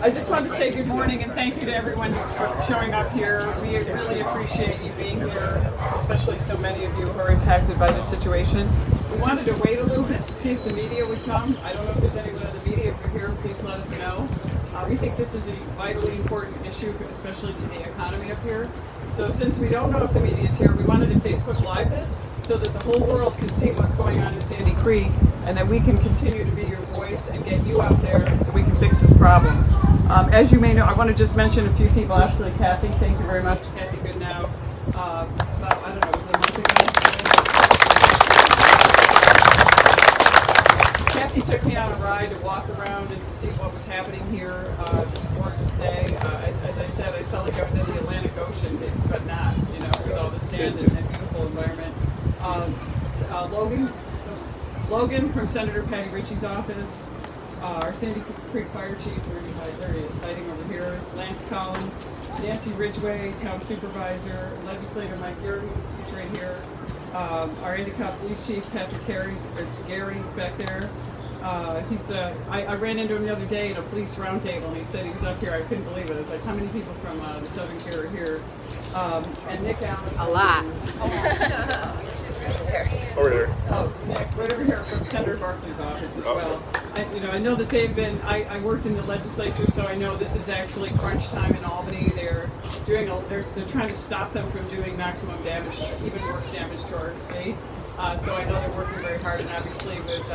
I just wanted to say good morning and thank you to everyone for showing up here. We really appreciate you being here, especially so many of you who are impacted by this situation. We wanted to wait a little bit to see if the media would come. I don't know if there's anyone in the media. If you're here, please let us know. We think this is a vitally important issue, especially to the economy up here. So since we don't know if the media is here, we wanted to Facebook Live this so that the whole world can see what's going on in Sandy Creek and that we can continue to be your voice and get you out there so we can fix this problem. As you may know, I want to just mention a few people. Actually, Kathy, thank you very much. Kathy Goodnow. About, I don't know, was it a month ago? Kathy took me on a ride to walk around and to see what was happening here. This gorgeous day. As I said, I felt like I was in the Atlantic Ocean, but not, with all the sand and that beautiful environment. Logan from Senator Patty Ritchie's office, our Sandy Creek Fire Chief, there he is, hiding over here, Lance Collins, Nancy Ridgway, Town Supervisor, Legislator Mike Gary, he's right here, our Endicott Police Chief, Patrick Gary's back there. I ran into him the other day at a police roundtable, and he said he was up here. I couldn't believe it. I was like, how many people from the Southern Tier are here? And Nick Allen. A lot. Over there. Oh, Nick, right over here from Senator Barkley's office as well. I know that they've been. I worked in the legislature, so I know this is actually crunch time in Albany. They're trying to stop them from doing maximum damage, even worse damage to our state. So I know they're working very hard, and obviously with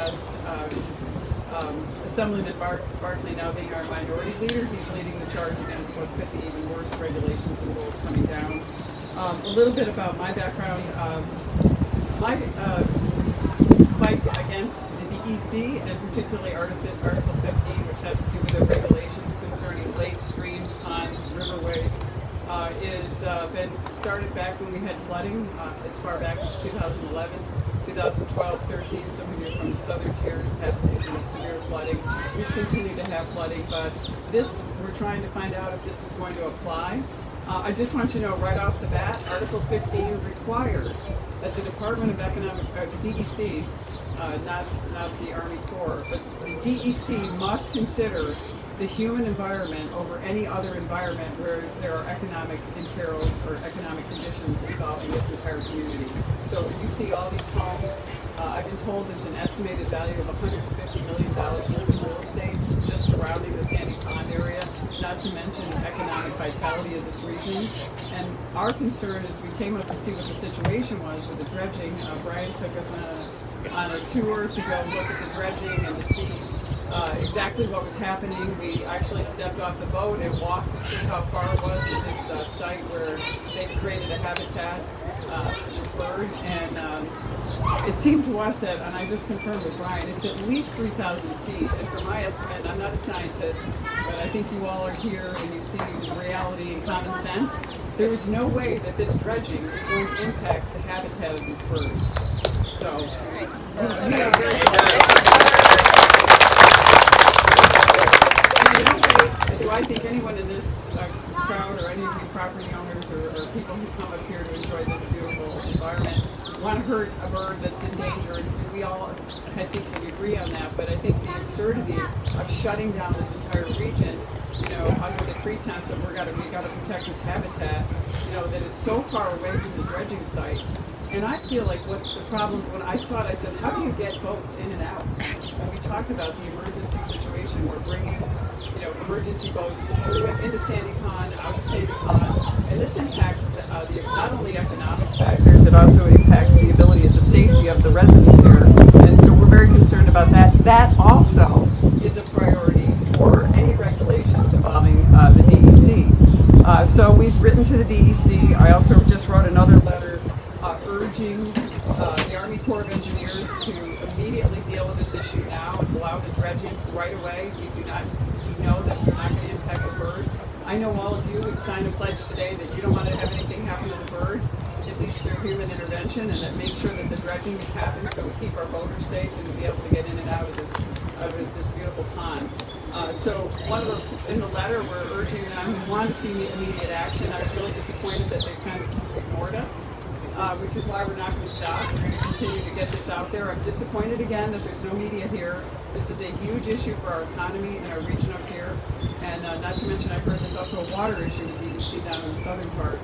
Assemblyman Barkley now being our minority leader, he's leading the charge against what could be even worse regulations and rules coming down. A little bit about my background. My fight against the DEC, and particularly Article 15, which has to do with the regulations concerning lakes, streams, ponds, riverways, is been started back when we had flooding, as far back as 2011, 2012, 13. Some of you from the Southern Tier had severe flooding. We've continued to have flooding, but we're trying to find out if this is going to apply. I just want you to know right off the bat, Article 15 requires that the Department of Economic, the DEC, not the Army Corps, but the DEC must consider the human environment over any other environment where there are economic imperil or economic conditions involving this entire community. So you see all these homes. I've been told there's an estimated value of $150 million worth of real estate just surrounding the Sandy Pond area, not to mention the economic vitality of this region. And our concern is we came up to see what the situation was with the dredging. Brian took us on a tour to go look at the dredging and to see exactly what was happening. We actually stepped off the boat and walked to see how far it was to this site where they created a habitat for this bird. And it seemed to us that, and I just confirmed with Brian, it's at least 3,000 feet. And for my estimate, I'm not a scientist, but I think you all are here and you see reality and common sense. There is no way that this dredging is going to impact the habitat of these birds. So, we are very do I think anyone in this crowd or any of you property owners or people who come up here to enjoy this beautiful environment want to hurt a bird that's in danger? And we all, I think, would agree on that. But I think the absurdity of shutting down this entire region, under the pretense of we got to protect this habitat, that is so far away from the dredging site. And I feel like what's the problem? When I saw it, I said, how do you get boats in and out? And we talked about the emergency situation. We're bringing emergency boats into Sandy Pond, out to Sandy Pond, and this impacts not only economic factors, it also impacts the ability and the safety of the residents here, and so we're very concerned about that. That also is a priority for any regulations involving the DEC. So we've written to the DEC. I also just wrote another letter urging the Army Corps of Engineers to immediately deal with this issue now and to allow the dredging right away. We know that we're not going to impact the bird. I know all of you would sign a pledge today that you don't want to have anything happen to the bird, at least through human intervention, and that make sure that the dredging is happening so we keep our boaters safe and to be able to get in and out of this beautiful pond. So one of those, in the letter, we're urging them, we want to see immediate action. I was really disappointed that they kind of ignored us. Which is why we're not going to stop. We're going to continue to get this out there. I'm disappointed again that there's no media here. This is a huge issue for our economy and our region up here, and not not to mention, I heard there's also a water issue with DEC down in the southern part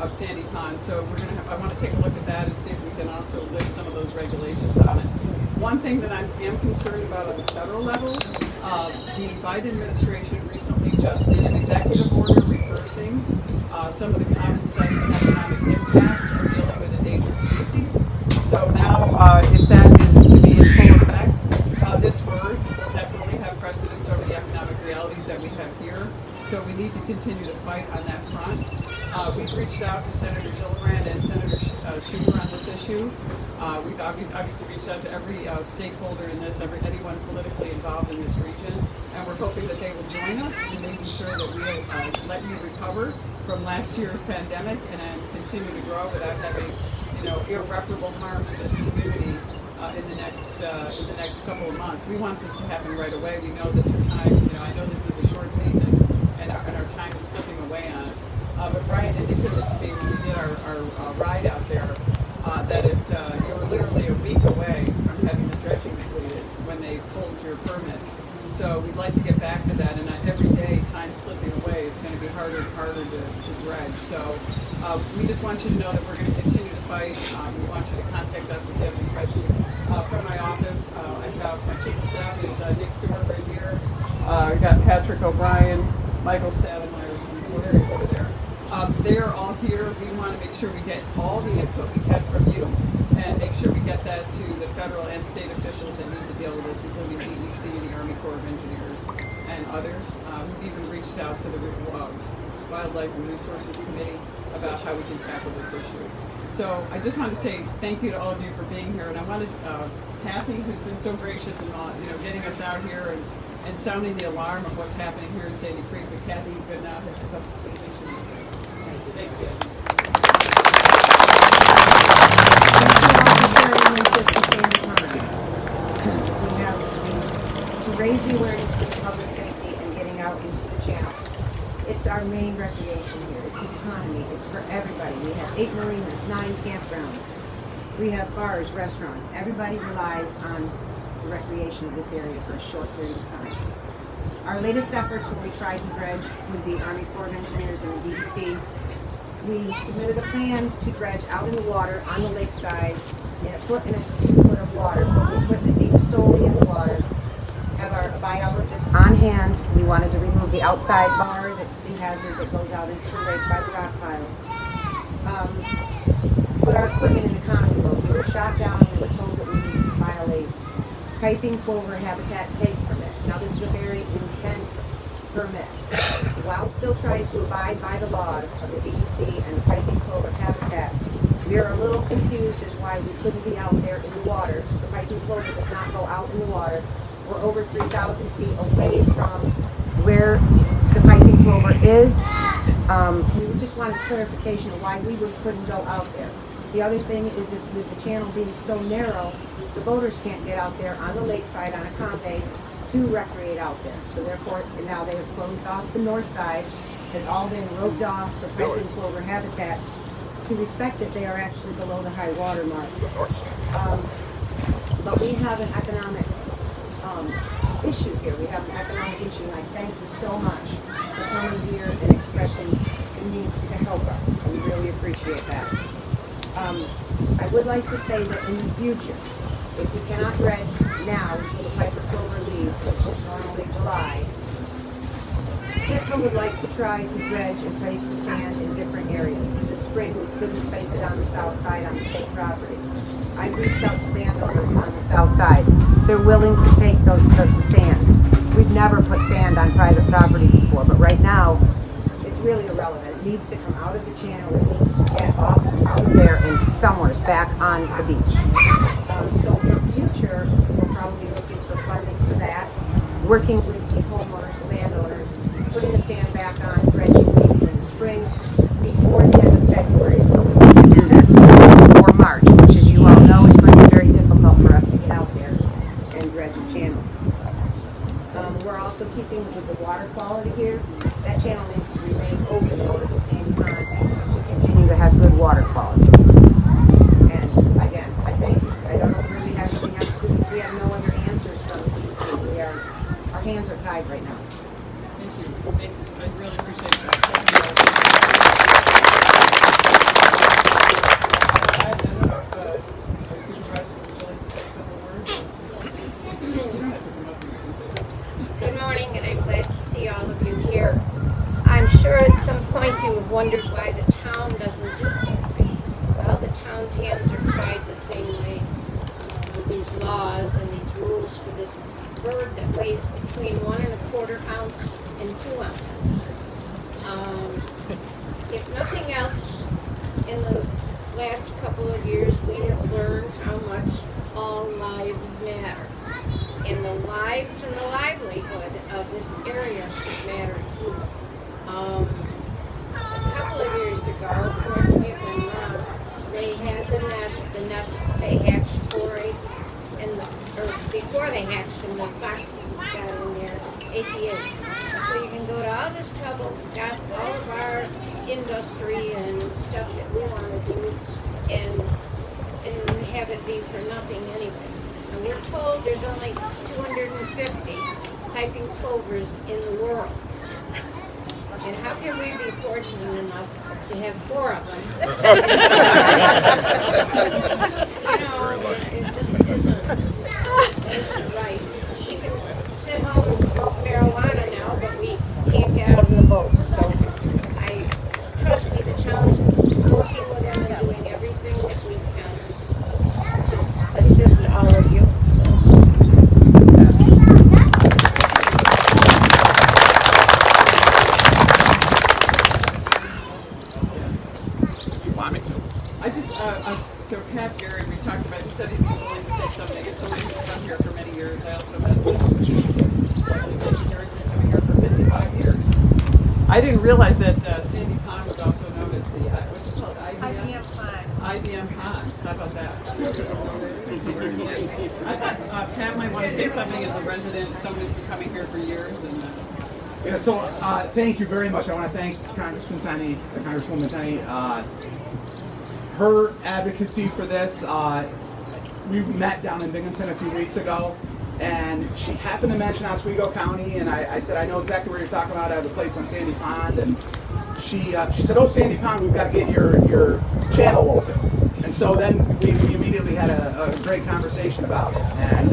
of Sandy Pond. So I want to take a look at that and see if we can also lift some of those regulations on it. One thing that I am concerned about on the federal level, the Biden administration recently just did an executive order reversing some of the common sense economic impacts of dealing with endangered species. So now, if that is to be in full effect, this word will definitely have precedence over the economic realities that we have here. So we need to continue to fight on that front. We've reached out to Senator Gillibrand and Senator Schumer on this issue. We've obviously reached out to every stakeholder in this, anyone politically involved in this region, and we're hoping that they will join us in making sure that we'll let you recover from last year's pandemic and then continue to grow without having, irreparable harm to this community in the next couple of months. We want this to happen right away. We know that the time, I know this is a short season and our time is slipping away on us. But Brian indicated to me when we did our ride out there that you were literally a week away from having the dredging completed when they pulled your permit. So we'd like to get back to that, and every day time's slipping away. It's going to be harder and harder to dredge. So we just want you to know that we're going to continue to fight. We want you to contact us if you have any questions. From my office, I have my chief of staff is next door right here. We've got Patrick O'Brien, Michael Stademeyer, and Larry's over there. They are all here. We want to make sure we get all the input we can from you and make sure we get that to the federal and state officials that need to deal with this, including DEC and the Army Corps of Engineers and others. We've even reached out to the Wildlife and Resources Committee about how we can tackle this issue. So I just want to say thank you to all of you for being here, and I wanted Kathy, who's been so gracious in getting us out here and sounding the alarm of what's happening here in Sandy Creek. But Kathy, you could now have a couple of things to say. Thanks, Kathy. We have to raise the awareness to public safety and getting out into the channel. It's our main recreation here. It's economy. It's for everybody. We have 8 marinas, 9 campgrounds. We have bars, restaurants. Everybody relies on the recreation of this area for a short period of time. Our latest efforts when we tried to dredge with the Army Corps of Engineers and the DEC, we submitted a plan to dredge out in the water on the lakeside in 1 foot and 2 foot of water, but the equipment being solely in the water. Have our biologist on hand. We wanted to remove the outside bar that's the hazard that goes out into the lake by the rock pile. Put our equipment in economy mode. We were shot down and we were told that we needed to file a piping plover habitat take permit. Now this is a very intense permit. While still trying to abide by the laws of the DEC and the piping plover habitat, we are a little confused as why we couldn't be out there in the water. The piping plover does not go out in the water. We're over 3,000 feet away from where the piping plover is. We just wanted clarification of why we couldn't go out there. The other thing is that with the channel being so narrow, the boaters can't get out there on the lakeside on a convey to recreate out there. So therefore, now they have closed off the north side, has all been roped off for piping plover habitat to respect that they are actually below the high water mark. But we have an economic issue here. We have an economic issue, and I thank you so much for coming here and expressing the need to help us. We really appreciate that. I would like to say that in the future, if we cannot dredge now until the piping plover leaves, which is normally July, SWIPCA would like to try to dredge and place the sand in different areas. In the spring, we couldn't place it on the south side on the state property. I've reached out to landowners on the south side. They're willing to take the sand. We've never put sand on private property before, but right now, it's really irrelevant. It needs to come out of the channel. It needs to get off out of there and somewhere back on the beach. So for future, we'll probably be looking for funding for that, working with the homeowners, landowners, putting the sand back on, dredging maybe in the spring, before the end of February. We can do this, or March, which as you all know is going to be very difficult for us to get out there and dredge a channel. We're also keeping with the water quality here. That channel needs to remain open in order for Sandy Pond to continue to have good water quality. And again, I thank you. I don't really have anything else to do. We have no other answers from the DEC. Our hands are tied right now. Thank you. morning, and I'm glad to see all of you here. I'm sure at some point you have wondered why the town doesn't do something. Well, the town's hands are tied the same way with these laws and these rules for this bird that weighs between 1 1/4 ounce and 2 ounces. If nothing else, in the last couple of years, we have learned how much all lives matter. And the lives and the livelihood of this area should matter too. A couple of years ago, correct me if I'm wrong, they had the nest, they hatched 4 eggs, or before they hatched them, the foxes got in there, ate the eggs. So you can go to all this trouble, stop all of our industry and stuff that we want to do, and have it be for nothing anyway. And we're told there's only 250 piping plovers in the world. And how can we be fortunate enough to have 4 of them? It just isn't right. You can sit home and smoke marijuana now, but we can't get out of the boat. So trust me, the town is working with them and doing everything that we can to assist all of you. So Pat Gary, we talked about, he said he'd be willing to say something. As somebody who's come here for many years, I also met with slightly been coming here for 55 years. I didn't realize that Sandy Pond was also known as the, what's it called, IBM Pond. IBM Pond. How about that? I thought Pat might want to say something as a resident, someone who's been coming here for years. And yeah, so thank you very much. I want to thank Congresswoman Tenney. Her advocacy for this, we met down in Binghamton a few weeks ago, and she happened to mention Oswego County, and I said, I know exactly what you're talking about. I have a place on Sandy Pond, and she said, oh, Sandy Pond, we've got to get your channel open. And so then we immediately had a great conversation about it. And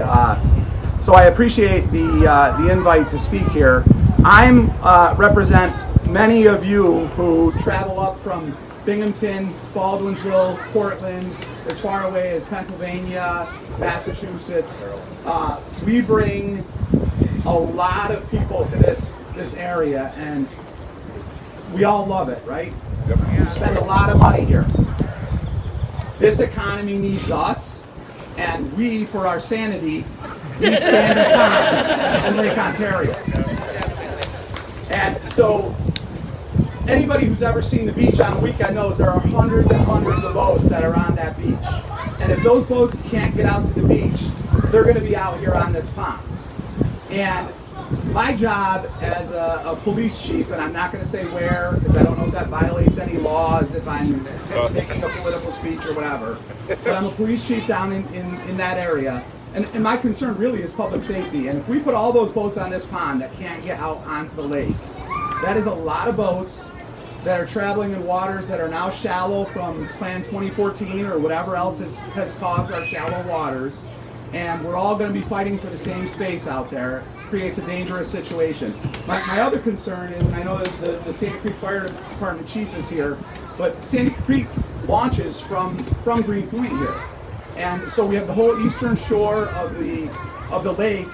so I appreciate the invite to speak here. I'm represent many of you who travel up from Binghamton, Baldwinsville, Portland, as far away as Pennsylvania, Massachusetts. We bring a lot of people to this area, and we all love it, right? We spend a lot of money here. This economy needs us, and we, for our sanity, need Sandy Pond and Lake Ontario. And so anybody who's ever seen the beach on a weekend knows there are hundreds and hundreds of boats that are on that beach. And if those boats can't get out to the beach, they're going to be out here on this pond. And my job as a police chief, and I'm not going to say where, because I don't know if that violates any laws, if I'm making a political speech or whatever, but I'm a police chief down in that area. And my concern really is public safety. And if we put all those boats on this pond that can't get out onto the lake, that is a lot of boats that are traveling in waters that are now shallow from Plan 2014 or whatever else has caused our shallow waters. And we're all going to be fighting for the same space out there. Creates a dangerous situation. My other concern is, and I know that the Sandy Creek Fire Department chief is here, but Sandy Creek launches from Green Point here. And so we have the whole eastern shore of the lake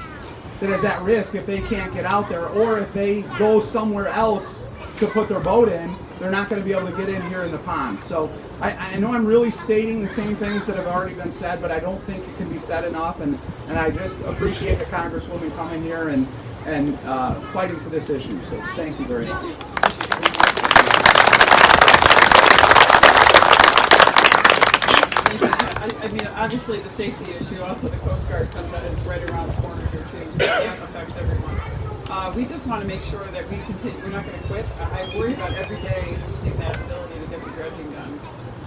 that is at risk if they can't get out there, or if they go somewhere else to put their boat in, they're not going to be able to get in here in the pond. So I know I'm really stating the same things that have already been said, but I don't think it can be said enough, and I just appreciate the Congresswoman coming here and fighting for this issue. So thank you very much. I mean, obviously the safety issue, also the Coast Guard comes out is right around the corner here too, so that affects everyone. We just want to make sure that we continue, we're not going to quit. I worry about every day losing that ability to get the dredging done.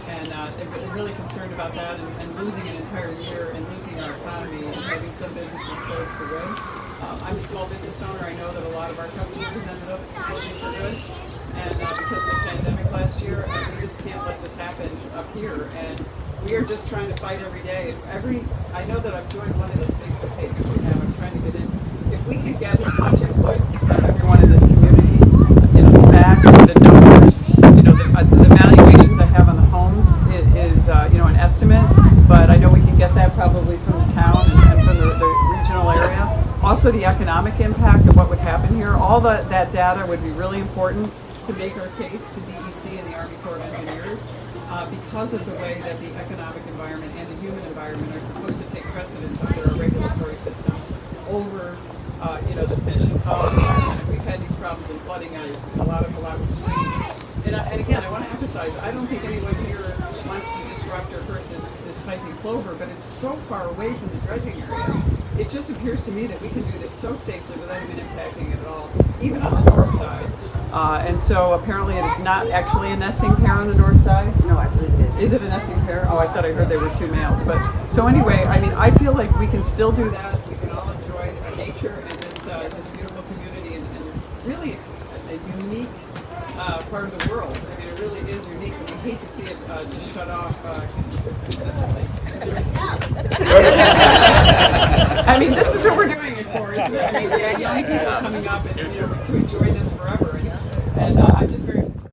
And they're really concerned about that, and losing an entire year and losing our economy and having some businesses closed for good. I'm a small business owner. I know that a lot of our customers ended up closing for good. And because of the pandemic last year, and we just can't let this happen up here. And we are just trying to fight every day. I know that I've joined one of the Facebook pages we have. I'm trying to get in. if we could get as much input from everyone in this community, the facts, the numbers, the valuations I have on the homes is an estimate, but I know we can get that probably from the town and from the regional area. Also, the economic impact of what would happen here, all that data would be really important to make our case to DEC and the Army Corps of Engineers because of the way that the economic environment and the human environment are supposed to take precedence under our regulatory system over the fish and fowl environment. And we've had these problems in flooding areas with a lot of streams. And again, I want to emphasize, I don't think anyone here wants to disrupt or hurt this piping plover, but it's so far away from the dredging area. It just appears to me that we can do this so safely without even impacting it at all, even on the north side. And so apparently it's not actually a nesting pair on the north side. No, I believe it is. Is it a nesting pair? Oh, I thought I heard they were two males. But so anyway, I mean, I feel like we can still do that. We can all enjoy nature and this beautiful community and really a unique part of the world. I mean, it really is unique, and we hate to see it just shut off consistently. I mean, this is what we're doing it for, isn't it? I mean, young people coming up and to enjoy this forever, and I'm just very